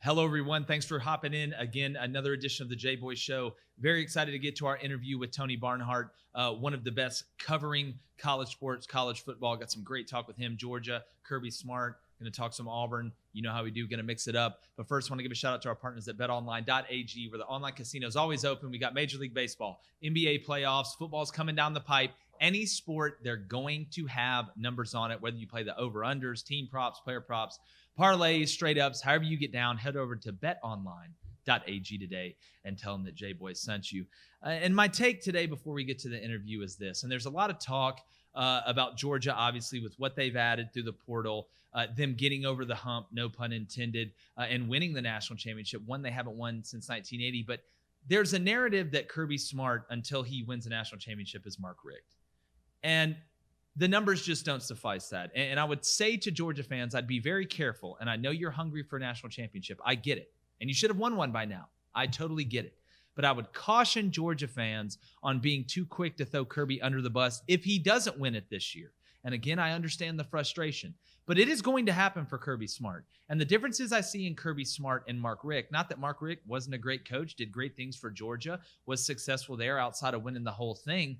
Hello, everyone. Thanks for hopping in again. Another edition of the Jboy Show. Very excited to get to our interview with Tony Barnhart, one of the best covering college sports, college football. Got some great talk with him. Georgia, Kirby Smart. Going to talk some Auburn. You know how we do. Going to mix it up. But first, I want to give a shout out to our partners at betonline.ag, where the online casino is always open. We got Major League Baseball, NBA playoffs, football's coming down the pipe. Any sport, they're going to have numbers on it, whether you play the over-unders, team props, player props, parlays, straight ups, however you get down, head over to betonline.ag today and tell them that Jboy sent you. And my take today before we get to the interview is this, and there's a lot of talk about Georgia, obviously, with what they've added through the portal, them getting over the hump, no pun intended, and winning the national championship, one they haven't won since 1980. But there's a narrative that Kirby Smart, until he wins a national championship, is Mark Richt. And the numbers just don't suffice that. And I would say to Georgia fans, I'd be very careful. And I know you're hungry for a national championship. I get it. And you should have won one by now. I totally get it. But I would caution Georgia fans on being too quick to throw Kirby under the bus if he doesn't win it this year. And again, I understand the frustration. But it is going to happen for Kirby Smart. And the differences I see in Kirby Smart and Mark Richt, not that Mark Richt wasn't a great coach, did great things for Georgia, was successful there outside of winning the whole thing.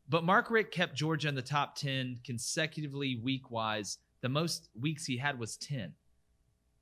But Mark Richt kept Georgia in the top 10 consecutively week-wise. The most weeks he had was 10.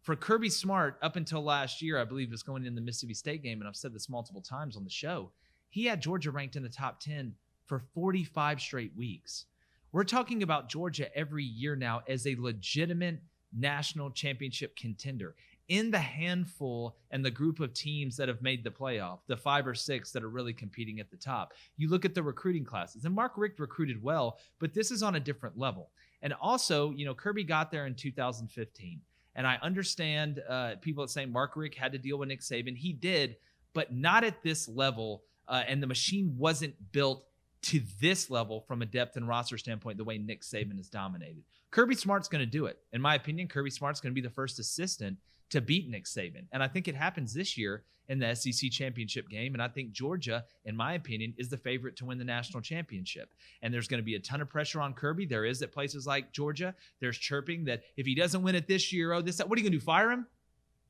For Kirby Smart, up until last year, I believe it was going in the Mississippi State game, and I've said this multiple times on the show, he had Georgia ranked in the top 10 for 45 straight weeks. We're talking about Georgia every year now as a legitimate national championship contender. In the handful and the group of teams that have made the playoff, the 5 or 6 that are really competing at the top, you look at the recruiting classes, and Mark Richt recruited well, but this is on a different level. And also, Kirby got there in 2015. And I understand people that say Mark Richt had to deal with Nick Saban. He did, but not at this level. And the machine wasn't built to this level from a depth and roster standpoint the way Nick Saban has dominated. Kirby Smart's going to do it. In my opinion, Kirby Smart's going to be the first assistant to beat Nick Saban. And I think it happens this year in the SEC championship game. And I think Georgia, in my opinion, is the favorite to win the national championship. And there's going to be a ton of pressure on Kirby. There is at places like Georgia. There's chirping that if he doesn't win it this year, what are you going to do, fire him?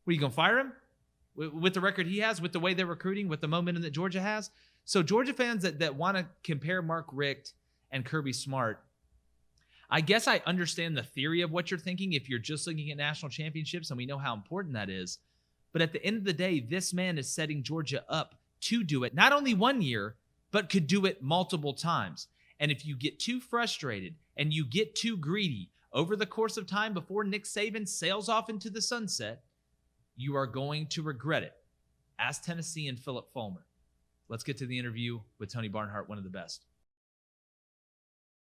What are you going to fire him? With the record he has, with the way they're recruiting, with the momentum that Georgia has. So Georgia fans that want to compare Mark Richt and Kirby Smart, I guess I understand the theory of what you're thinking if you're just looking at national championships, and we know how important that is. But at the end of the day, this man is setting Georgia up to do it not only one year, but could do it multiple times. And if you get too frustrated and you get too greedy over the course of time before Nick Saban sails off into the sunset, you are going to regret it. Ask Tennessee and Philip Fulmer. Let's get to the interview with Tony Barnhart, one of the best.